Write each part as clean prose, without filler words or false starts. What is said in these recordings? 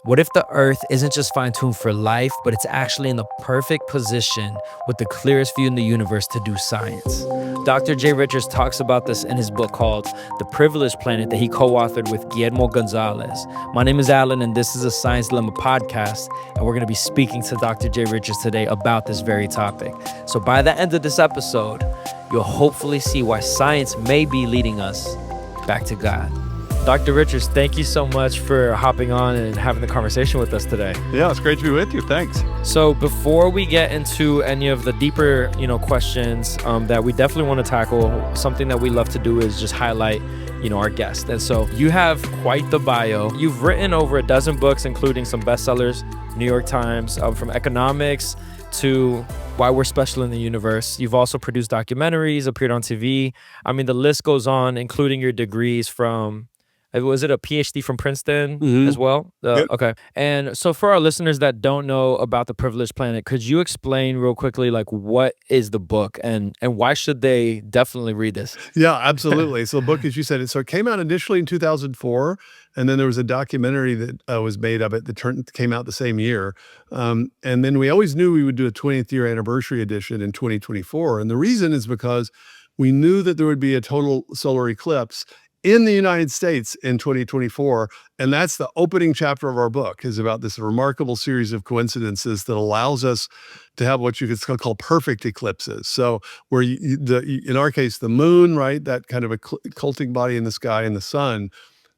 What if the Earth isn't just fine-tuned for life, but it's actually in the perfect position with the clearest view in the universe to do science? Dr. Jay Richards talks about this in his book called The Privileged Planet that he co-authored with Guillermo Gonzalez. My name is Allan, and this is a Science Dilemma podcast, and we're going to be speaking to Dr. Jay Richards today about this very topic. So by the end of this episode, you'll hopefully see why science may be leading us back to God. Dr. Richards, thank you so much for hopping on and having the conversation with us today. Yeah, it's great to be with you. Thanks. So before we get into any of the deeper, questions that we definitely want to tackle, something that we love to do is just highlight, our guest. And so you have quite the bio. You've written over a dozen books, including some bestsellers, New York Times, from economics to why we're special in the universe. You've also produced documentaries, appeared on TV. I mean, the list goes on, including your degrees from... Was it a PhD from Princeton as well? Yep. Okay. And so for our listeners that don't know about The Privileged Planet, could you explain real quickly, what is the book and why should they definitely read this? Yeah, absolutely. So the book, as you said, it came out initially in 2004, and then there was a documentary that was made of it that came out the same year. And then we always knew we would do a 20th year anniversary edition in 2024. And the reason is because we knew that there would be a total solar eclipse in the United States in 2024. And that's the opening chapter of our book, is about this remarkable series of coincidences that allows us to have what you could call perfect eclipses. So where in our case, the moon, right, that kind of occulting body in the sky, and the sun,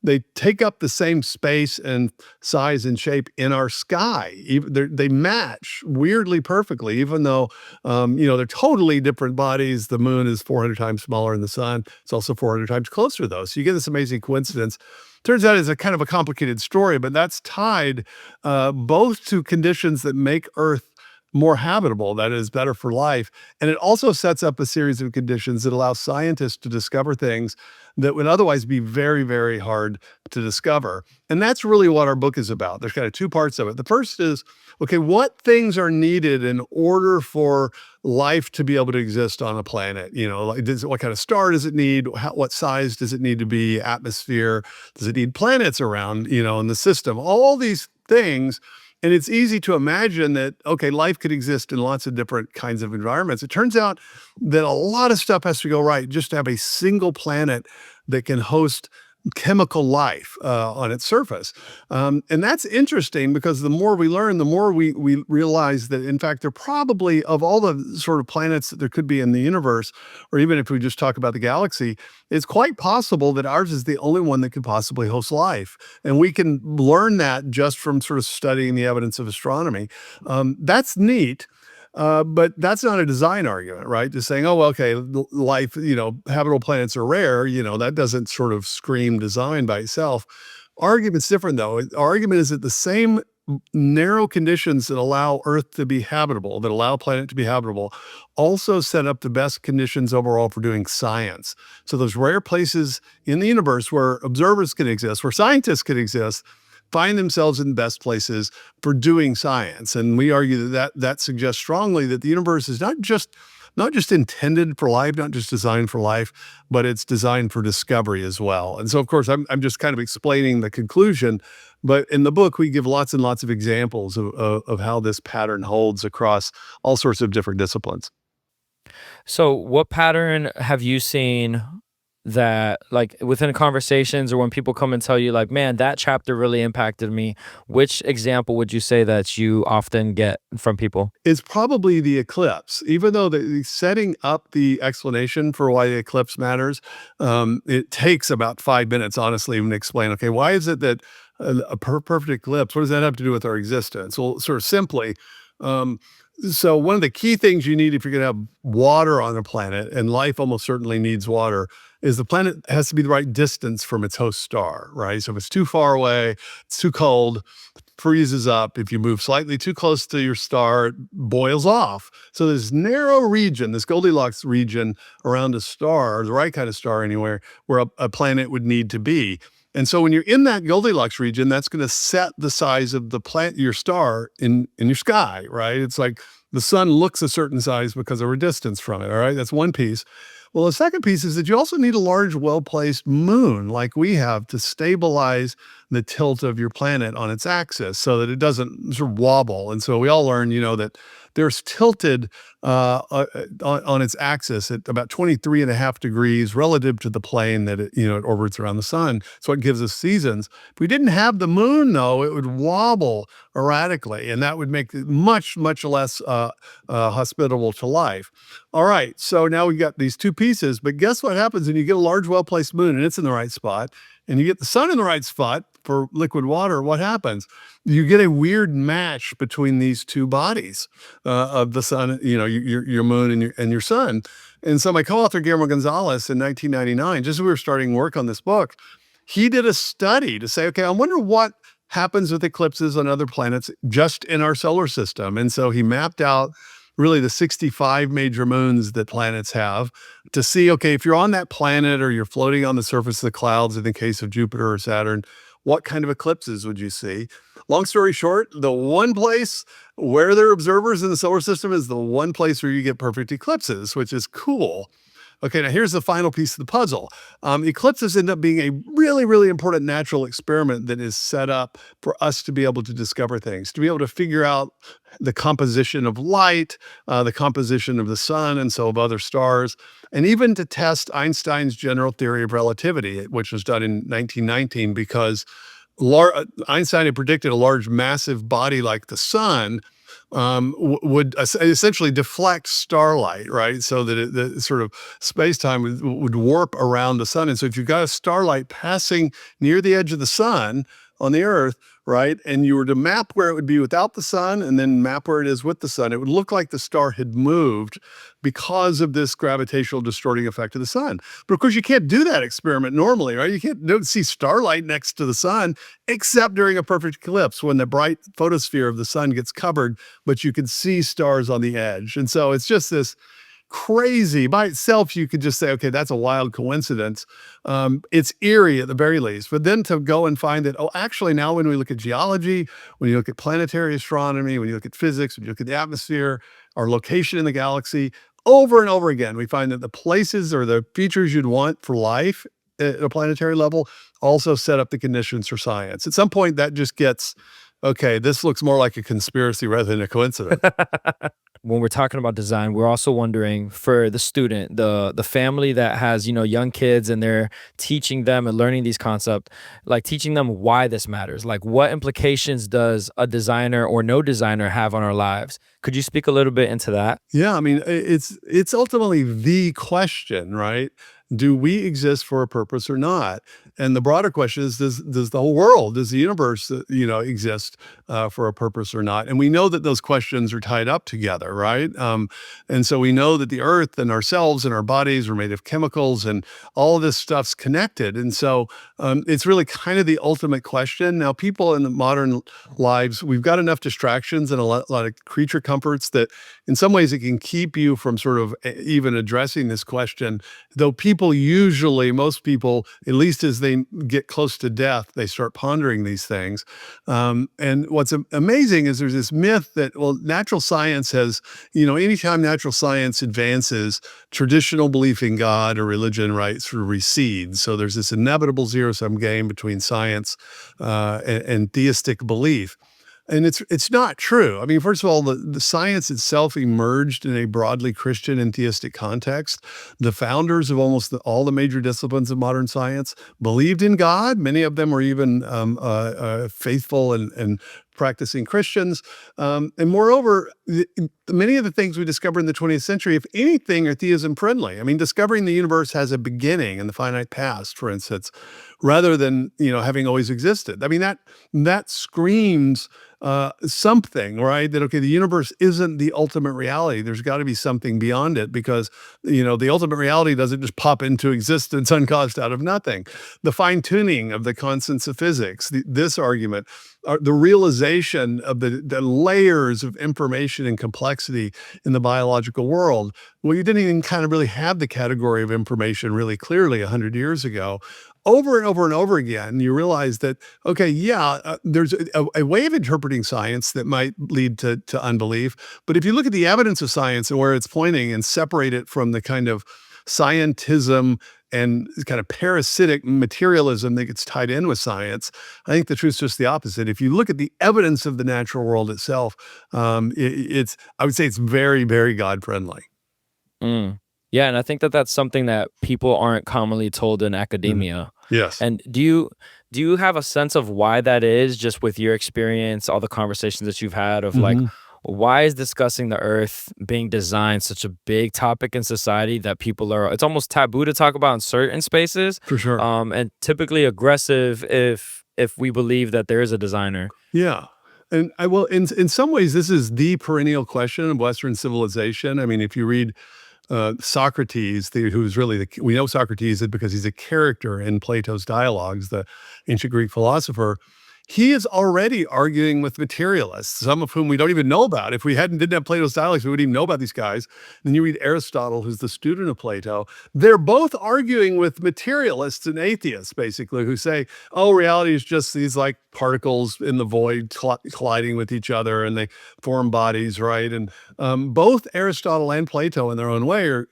they take up the same space and size and shape in our sky. They match weirdly perfectly, even though, they're totally different bodies. The moon is 400 times smaller than the sun. It's also 400 times closer, though. So you get this amazing coincidence. Turns out it's a kind of a complicated story, but that's tied both to conditions that make Earth more habitable, that is better for life. And it also sets up a series of conditions that allow scientists to discover things that would otherwise be very, very hard to discover. And that's really what our book is about. There's kind of two parts of it. The first is, okay, what things are needed in order for life to be able to exist on a planet? What kind of star does it need? What size does it need to be? Atmosphere? Does it need planets around, in the system? All these things. And it's easy to imagine that, okay, life could exist in lots of different kinds of environments. It turns out that a lot of stuff has to go right just to have a single planet that can host chemical life on its surface. And that's interesting because the more we learn, the more we realize that, in fact, there probably, of all the sort of planets that there could be in the universe, or even if we just talk about the galaxy, it's quite possible that ours is the only one that could possibly host life. And we can learn that just from sort of studying the evidence of astronomy. That's neat. But that's not a design argument, right? Just saying, oh, well, okay, life, habitable planets are rare, that doesn't sort of scream design by itself. Argument's different, though. Our argument is that the same narrow conditions that allow Earth to be habitable, that allow a planet to be habitable, also set up the best conditions overall for doing science. So those rare places in the universe where observers can exist, where scientists can exist, find themselves in the best places for doing science. And we argue that suggests strongly that the universe is not just intended for life, not just designed for life, but it's designed for discovery as well. And so, of course, I'm just kind of explaining the conclusion, but in the book, we give lots and lots of examples of how this pattern holds across all sorts of different disciplines. So what pattern have you seen that, within conversations or when people come and tell you, man, that chapter really impacted me? Which example would you say that you often get from people? It's probably the eclipse. Even though setting up the explanation for why the eclipse matters, it takes about 5 minutes, honestly, even to explain, okay, why is it that a perfect eclipse, what does that have to do with our existence? Well, sort of simply, so one of the key things you need if you're going to have water on a planet, and life almost certainly needs water, is the planet has to be the right distance from its host star, right? So if it's too far away, it's too cold, freezes up. If you move slightly too close to your star, it boils off. So this narrow region, this Goldilocks region around a star, the right kind of star anywhere, where a planet would need to be. And so when you're in that Goldilocks region, that's going to set the size of your star in your sky, right? It's like the sun looks a certain size because of our distance from it, all right? That's one piece. Well, the second piece is that you also need a large, well-placed moon like we have to stabilize the tilt of your planet on its axis so that it doesn't sort of wobble. And so we all learn, that there's tilted on its axis at about 23.5 degrees relative to the plane that it orbits around the sun. So it gives us seasons. If we didn't have the moon, though, it would wobble erratically, and that would make it much, much less hospitable to life. All right, so now we got these two pieces, but guess what happens when you get a large, well-placed moon and it's in the right spot, and you get the sun in the right spot for liquid water? What happens? You get a weird match between these two bodies of the sun, your moon and your sun. And so my co-author Guillermo Gonzalez in 1999, just as we were starting work on this book, he did a study to say, okay, I wonder what happens with eclipses on other planets just in our solar system. And so he mapped out really the 65 major moons that planets have to see, okay, if you're on that planet or you're floating on the surface of the clouds in the case of Jupiter or Saturn, what kind of eclipses would you see? Long story short, the one place where there are observers in the solar system is the one place where you get perfect eclipses, which is cool. Okay, now here's the final piece of the puzzle. Eclipses end up being a really, really important natural experiment that is set up for us to be able to discover things, to be able to figure out the composition of light, the composition of the sun, and so of other stars, and even to test Einstein's general theory of relativity, which was done in 1919 because Einstein had predicted a large, massive body like the sun would essentially deflect starlight, right? So that the sort of space-time would warp around the sun. And so if you've got a starlight passing near the edge of the sun on the Earth, right, and you were to map where it would be without the sun and then map where it is with the sun, it would look like the star had moved because of this gravitational distorting effect of the sun. But of course, you can't do that experiment normally, right? You don't see starlight next to the sun except during a perfect eclipse when the bright photosphere of the sun gets covered, but you can see stars on the edge. And so it's just this crazy by itself. You could just say, okay, that's a wild coincidence. It's eerie at the very least. But then to go and find that, oh, actually now when we look at geology, when you look at planetary astronomy, when you look at physics, when you look at the atmosphere, our location in the galaxy, over and over again, we find that the places or the features you'd want for life at a planetary level also set up the conditions for science. At some point that just gets, okay, this looks more like a conspiracy rather than a coincidence. When we're talking about design, we're also wondering for the student, the family that has, young kids and they're teaching them and learning these concepts, like teaching them why this matters. Like what implications does a designer or no designer have on our lives? Could you speak a little bit into that? Yeah, I mean, it's ultimately the question, right? Do we exist for a purpose or not? And the broader question is, does the whole world, does the universe, exist for a purpose or not? And we know that those questions are tied up together, right? And so we know that the Earth and ourselves and our bodies are made of chemicals, and all of this stuff's connected. And so it's really kind of the ultimate question. Now, people in the modern lives, we've got enough distractions and a lot of creature comforts that in some ways it can keep you from sort of even addressing this question, though most people, at least as they get close to death, they start pondering these things. And what's amazing is there's this myth that, well, natural science has, anytime natural science advances, traditional belief in God or religion, right, sort of recedes. So there's this inevitable zero-sum game between science and theistic belief. And it's not true. I mean, first of all, the science itself emerged in a broadly Christian and theistic context. The founders of almost all the major disciplines of modern science believed in God. Many of them were even faithful and practicing Christians. And moreover, many of the things we discover in the 20th century, if anything, are theism friendly. I mean, discovering the universe has a beginning in the finite past, for instance, rather than, having always existed. I mean, that screams something, right? That, okay, the universe isn't the ultimate reality. There's got to be something beyond it because, the ultimate reality doesn't just pop into existence uncaused out of nothing. The fine tuning of the constants of physics, this argument, the realization of the layers of information and complexity in the biological world. Well, you didn't even kind of really have the category of information really clearly 100 years ago. Over and over and over again, you realize that, okay, there's a way of interpreting science that might lead to unbelief. But if you look at the evidence of science and where it's pointing and separate it from the kind of scientism, and kind of parasitic materialism that gets tied in with science. I think the truth's just the opposite. If you look at the evidence of the natural world itself, I would say it's very, very God friendly. Mm. Yeah, and I think that that's something that people aren't commonly told in Mhm. academia. Yes. And do you have a sense of why that is, just with your experience, all the conversations that you've had of like, Hmm. why is discussing the earth being designed such a big topic in society that people are, it's almost taboo to talk about in certain spaces, For sure. and typically aggressive if we believe that there is a designer. Yeah. And I will, in some ways, this is the perennial question of Western civilization. I mean, if you read Socrates, who's really we know Socrates because he's a character in Plato's dialogues, the ancient Greek philosopher. He is already arguing with materialists, some of whom we don't even know about. If we didn't have Plato's dialogues, we wouldn't even know about these guys. Then you read Aristotle, who's the student of Plato. They're both arguing with materialists and atheists, basically, who say, "Oh, reality is just these like particles in the void colliding with each other, and they form bodies, right?" And both Aristotle and Plato, in their own way, are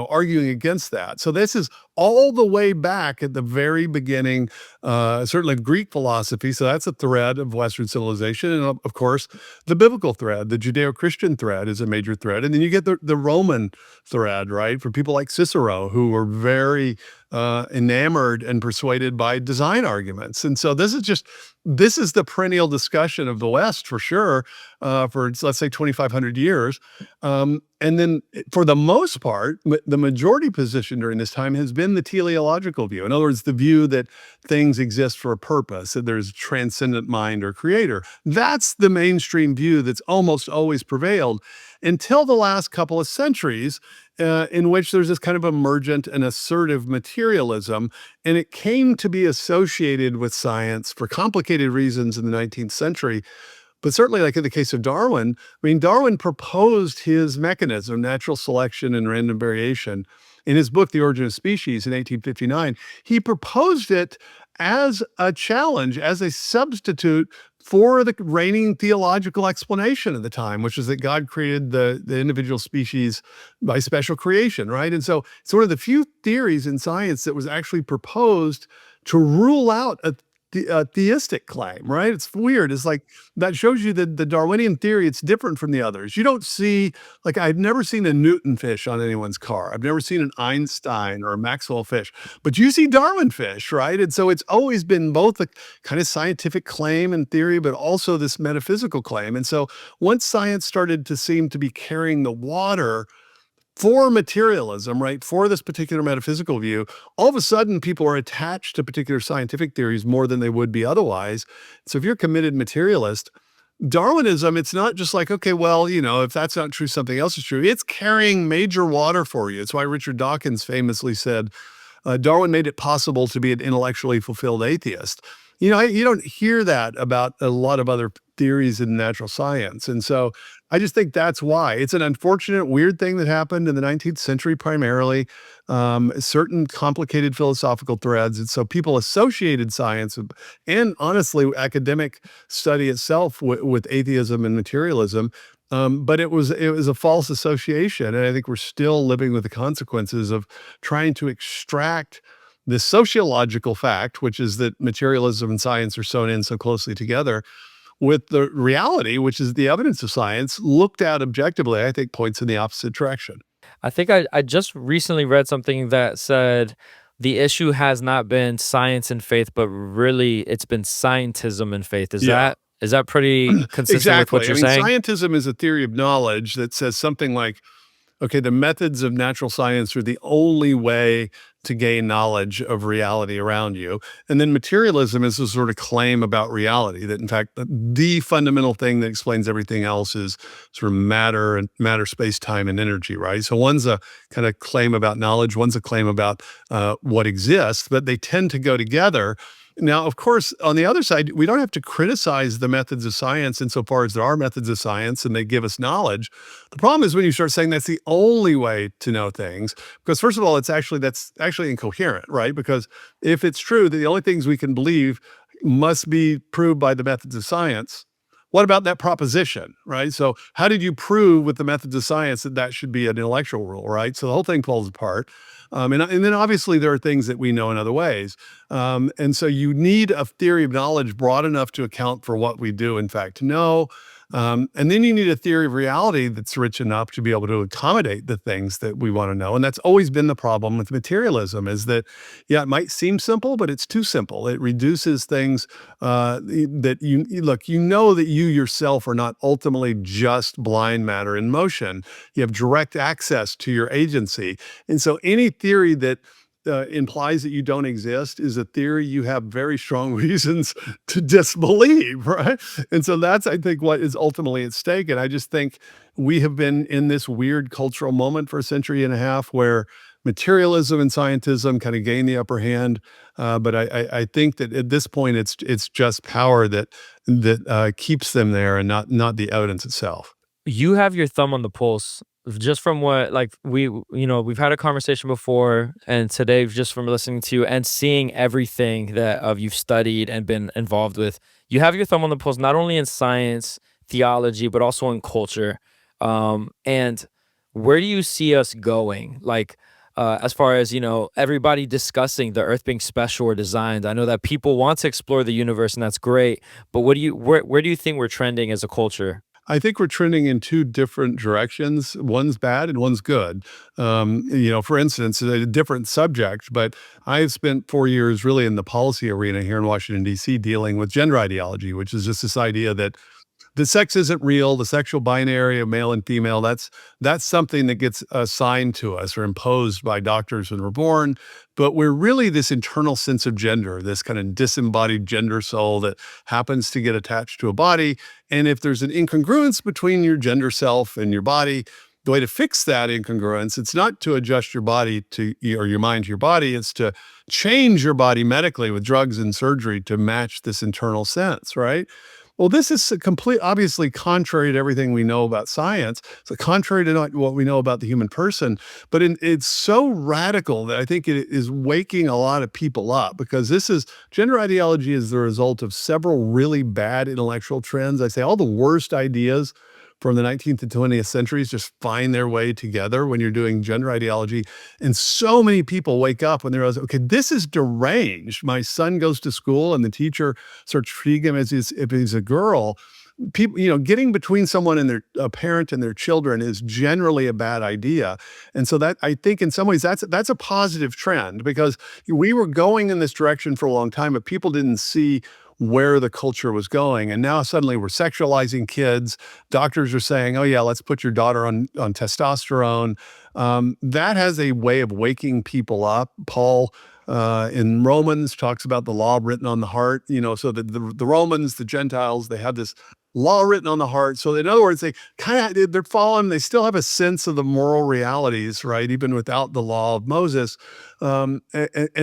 arguing against that. So this is all the way back at the very beginning, certainly of Greek philosophy. So that's a thread of Western civilization, and of course, the biblical thread, the Judeo-Christian thread, is a major thread, and then you get the Roman thread, right, for people like Cicero, who were very enamored and persuaded by design arguments. And so this is the perennial discussion of the West for sure, for let's say 2,500 years. And then for the most part, the majority position during this time has been the teleological view. In other words, the view that things exist for a purpose, that there's transcendent mind or creator. That's the mainstream view that's almost always prevailed until the last couple of centuries, in which there's this kind of emergent and assertive materialism. And it came to be associated with science for complicated reasons in the 19th century. But certainly, like in the case of Darwin, I mean, Darwin proposed his mechanism, natural selection and random variation, in his book, The Origin of Species, in 1859. He proposed it as a challenge, as a substitute for the reigning theological explanation of the time, which is that God created the individual species by special creation, right? And so it's one of the few theories in science that was actually proposed to rule out a theistic claim, right? It's weird. It's like that shows you that the Darwinian theory, it's different from the others. You don't see, like, I've never seen a Newton fish on anyone's car. I've never seen an Einstein or a Maxwell fish, but you see Darwin fish, right? And so it's always been both a kind of scientific claim and theory, but also this metaphysical claim. And so once science started to seem to be carrying the water for materialism, right, for this particular metaphysical view, all of a sudden people are attached to particular scientific theories more than they would be otherwise. So if you're a committed materialist, Darwinism, it's not just like, okay, well, if that's not true, something else is true. It's carrying major water for you. It's why Richard Dawkins famously said, Darwin made it possible to be an intellectually fulfilled atheist. You don't hear that about a lot of other theories in natural science. And so I just think that's why. It's an unfortunate, weird thing that happened in the 19th century primarily, certain complicated philosophical threads. And so people associated science and honestly, academic study itself with atheism and materialism. But it was a false association. And I think we're still living with the consequences of trying to extract this sociological fact, which is that materialism and science are sewn in so closely together, with the reality, which is the evidence of science looked at objectively, I think points in the opposite direction. I think I just recently read something that said the issue has not been science and faith, but really it's been scientism and faith. Is Yeah. that pretty consistent with what Exactly. I you're mean, saying? scientism is a theory of knowledge that says something like, okay, the methods of natural science are the only way to gain knowledge of reality around you. And then materialism is a sort of claim about reality that, in fact, the fundamental thing that explains everything else is sort of matter and matter, space, time, and energy, right? So one's a kind of claim about knowledge, one's a claim about what exists, but they tend to go together. Now, of course, on the other side, we don't have to criticize the methods of science insofar as there are methods of science and they give us knowledge. The problem is when you start saying that's the only way to know things, because first of all, that's actually incoherent, right? Because if it's true that the only things we can believe must be proved by the methods of science, what about that proposition, right? So how did you prove with the methods of science that that should be an intellectual rule, right? So the whole thing falls apart. And then obviously there are things that we know in other ways. And so you need a theory of knowledge broad enough to account for what we do, in fact, know. And then you need a theory of reality that's rich enough to be able to accommodate the things that we want to know. And that's always been the problem with materialism, is that, yeah, it might seem simple, but it's too simple. It reduces things that look, you know that you yourself are not ultimately just blind matter in motion. You have direct access to your agency. And so any theory that implies that you don't exist is a theory you have very strong reasons to disbelieve, right? And so that's, I think, what is ultimately at stake. And I just think we have been in this weird cultural moment for a century and a half where materialism and scientism kind of gain the upper hand. But I think that at this point, it's just power that keeps them there, and not the evidence itself. You have your thumb on the pulse just from what, like, we've had a conversation before, and today just from listening to you and seeing everything that you've studied and been involved with. You have your thumb on the pulse not only in science, theology, but also in culture. And where do you see us going, like, as far as, everybody discussing the earth being special or designed? I know that people want to explore the universe, and that's great, but where do you think we're trending as a culture? I think we're trending in two different directions. One's bad and one's good. For instance, a different subject, but I've spent 4 years really in the policy arena here in Washington, D.C., dealing with gender ideology, which is just this idea that the sex isn't real. The sexual binary of male and female, that's something that gets assigned to us or imposed by doctors when we're born. But we're really this internal sense of gender, this kind of disembodied gender soul that happens to get attached to a body. And if there's an incongruence between your gender self and your body, the way to fix that incongruence, it's not to adjust your body to, or your mind to your body, it's to change your body medically with drugs and surgery to match this internal sense, right? Well, this is obviously contrary to everything we know about science. So contrary to what we know about the human person, but it's so radical that I think it is waking a lot of people up, because gender ideology is the result of several really bad intellectual trends. I say all the worst ideas from the 19th to 20th centuries just find their way together when you're doing gender ideology. And so many people wake up when they realize, okay, this is deranged. My son goes to school and the teacher starts treating him as if he's a girl. People, getting between someone and a parent and their children is generally a bad idea. And so that, I think in some ways that's a positive trend, because we were going in this direction for a long time, but people didn't see where the culture was going. And now suddenly we're sexualizing kids. Doctors are saying, oh yeah, let's put your daughter on testosterone. That has a way of waking people up. Paul in Romans talks about the law written on the heart, so that the Romans, the Gentiles, they have this law written on the heart. So in other words, they're following, they still have a sense of the moral realities, right? Even without the law of Moses. And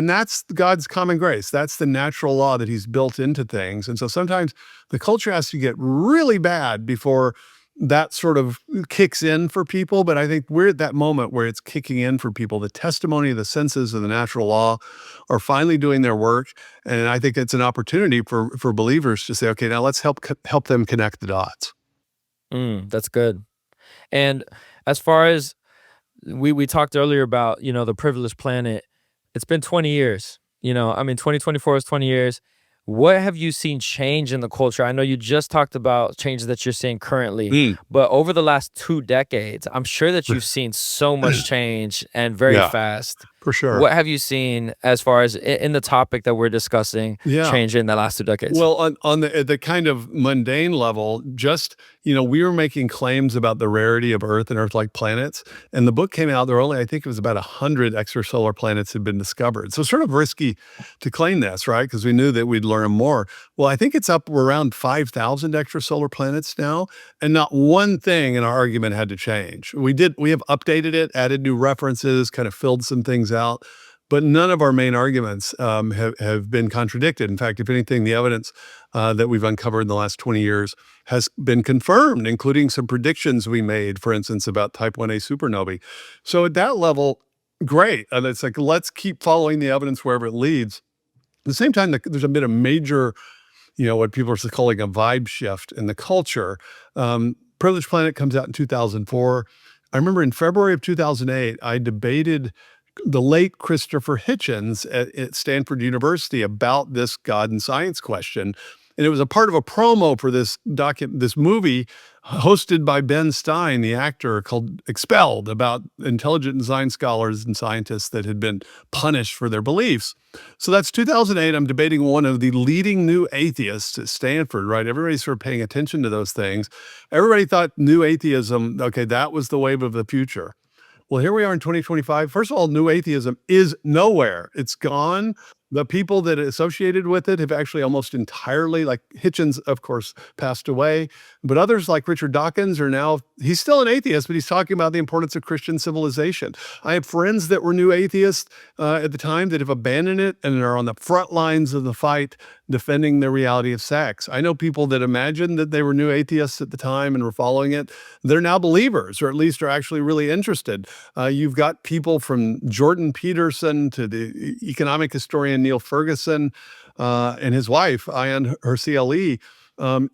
that's God's common grace. That's the natural law that he's built into things. And so sometimes the culture has to get really bad before that sort of kicks in for people. But I think we're at that moment where it's kicking in for people. The testimony of the senses of the natural law are finally doing their work. And I think it's an opportunity for believers to say, okay, now let's help them connect the dots. That's good. And as far as we talked earlier about, the privileged planet, it's been 20 years. 2024 is 20 years. What have you seen change in the culture? I know you just talked about changes that you're seeing currently, but over the last 2 decades, I'm sure that you've seen so much change, and very Yeah, fast. for sure. What have you seen as far as in the topic that we're discussing, Yeah. change in the last 2 decades? Well, on the kind of mundane level, just, we were making claims about the rarity of Earth and Earth-like planets. And the book came out, there were only, I think it was about 100 extrasolar planets had been discovered. So sort of risky to claim this, right? Because we knew that we'd learn more. Well, I think it's up around 5,000 extrasolar planets now. And not one thing in our argument had to change. We have updated it, added new references, kind of filled some things out. But none of our main arguments have been contradicted. In fact, if anything, the evidence that we've uncovered in the last 20 years has been confirmed, including some predictions we made, for instance, about type 1a supernovae. So at that level, great. And it's like, let's keep following the evidence wherever it leads. At the same time, there's been a major, what people are calling a vibe shift in the culture. Privileged Planet comes out in 2004. I remember in February of 2008, I debated the late Christopher Hitchens at Stanford University about this God and science question. And it was a part of a promo for this movie hosted by Ben Stein, the actor, called Expelled, about intelligent design scholars and scientists that had been punished for their beliefs. So that's 2008. I'm debating one of the leading new atheists at Stanford, right? Everybody's sort of paying attention to those things. Everybody thought new atheism, okay, that was the wave of the future. Well, here we are in 2025. First of all, new atheism is nowhere. It's gone. The people that associated with it have actually almost entirely, like Hitchens, of course, passed away. But others like Richard Dawkins are now, he's still an atheist, but he's talking about the importance of Christian civilization. I have friends that were new atheists at the time that have abandoned it and are on the front lines of the fight defending the reality of sex. I know people that imagined that they were new atheists at the time and were following it. They're now believers, or at least are actually really interested. You've got people from Jordan Peterson to the economic historian Neil Ferguson and his wife, Ayaan Hirsi Ali,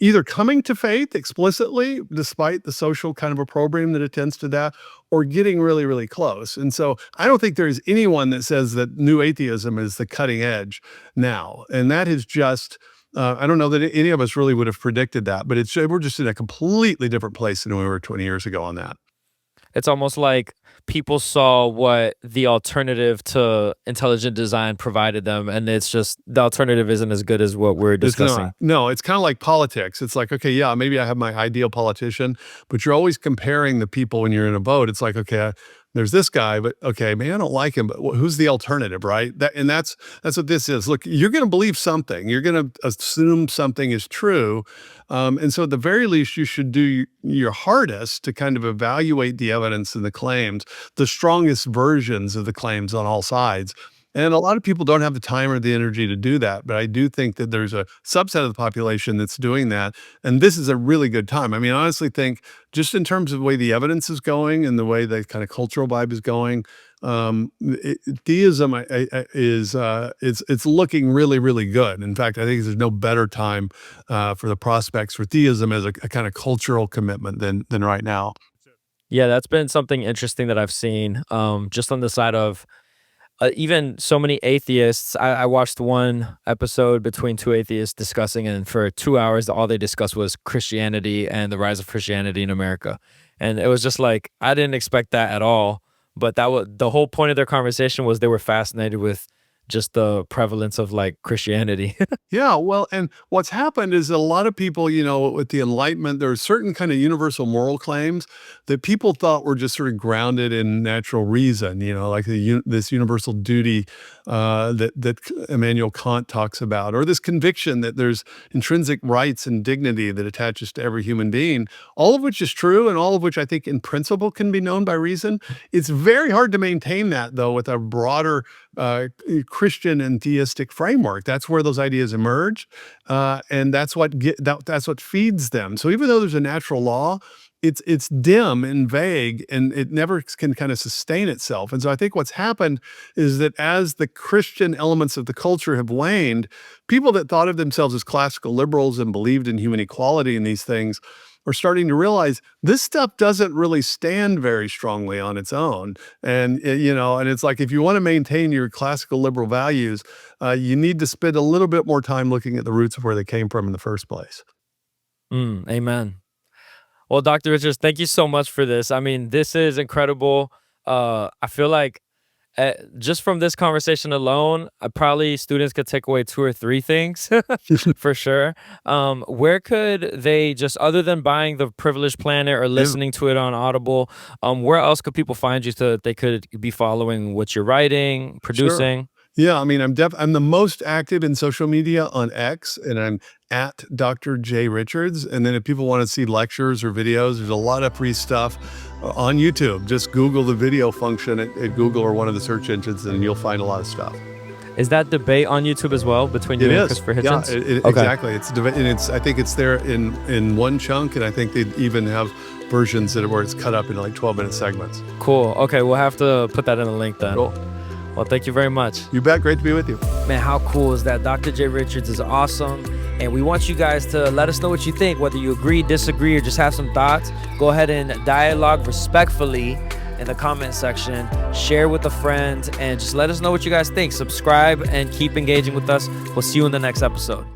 either coming to faith explicitly, despite the social kind of opprobrium that attends to that, or getting really, really close. And so I don't think there's anyone that says that new atheism is the cutting edge now. And that is just, I don't know that any of us really would have predicted that, but we're just in a completely different place than we were 20 years ago on that. It's almost like people saw what the alternative to intelligent design provided them, and it's just the alternative isn't as good as what we're discussing. No, it's kind of like politics. It's like, okay, yeah, maybe I have my ideal politician, but you're always comparing the people when you're in a vote. It's like, okay, there's this guy, but okay, man, I don't like him, but who's the alternative, right? That's what this is. Look, you're going to believe something. You're going to assume something is true. And so at the very least, you should do your hardest to kind of evaluate the evidence and the claims, the strongest versions of the claims on all sides. And a lot of people don't have the time or the energy to do that. But I do think that there's a subset of the population that's doing that. And this is a really good time. I mean, I honestly think just in terms of the way the evidence is going and the way the kind of cultural vibe is going, theism it's looking really, really good. In fact, I think there's no better time for the prospects for theism as a kind of cultural commitment than right now. Yeah, that's been something interesting that I've seen just on the side of even so many atheists. I watched one episode between two atheists discussing, and for 2 hours, all they discussed was Christianity and the rise of Christianity in America. And it was just like, I didn't expect that at all. But that was the whole point of their conversation, was they were fascinated with just the prevalence of like Christianity. Yeah, well, and what's happened is a lot of people, with the Enlightenment, there are certain kind of universal moral claims that people thought were just sort of grounded in natural reason, like this universal duty that Immanuel Kant talks about, or this conviction that there's intrinsic rights and dignity that attaches to every human being, all of which is true and all of which I think in principle can be known by reason. It's very hard to maintain that, though, with a broader Christian and theistic framework. That's where those ideas emerge, and that's what feeds them. So even though there's a natural law, it's dim and vague, and it never can kind of sustain itself. And so I think what's happened is that as the Christian elements of the culture have waned, people that thought of themselves as classical liberals and believed in human equality and these things are starting to realize this stuff doesn't really stand very strongly on its own. And, and it's like, if you want to maintain your classical liberal values, you need to spend a little bit more time looking at the roots of where they came from in the first place. Amen. Well, Dr. Richards, thank you so much for this. I mean, this is incredible. I feel like just from this conversation alone, probably students could take away 2 or 3 things for sure. Where could they, just other than buying The Privileged Planet or listening to it on Audible, where else could people find you so that they could be following what you're writing, producing? Sure. Yeah, I mean, I'm the most active in social media on X, and I'm at Dr. J. Richards. And then if people want to see lectures or videos, there's a lot of free stuff on YouTube. Just Google the video function at Google or one of the search engines, and you'll find a lot of stuff. Is that debate on YouTube as well between you and Christopher Hitchens? Yeah, okay. Exactly. It's debate, and I think it's there in one chunk, and I think they even have versions where it's cut up into like 12-minute segments. Cool. Okay, we'll have to put that in a link then. Cool. Well, thank you very much. You bet. Great to be with you. Man, how cool is that? Dr. J. Richards is awesome. And we want you guys to let us know what you think, whether you agree, disagree, or just have some thoughts. Go ahead and dialogue respectfully in the comment section, share with a friend, and just let us know what you guys think. Subscribe and keep engaging with us. We'll see you in the next episode.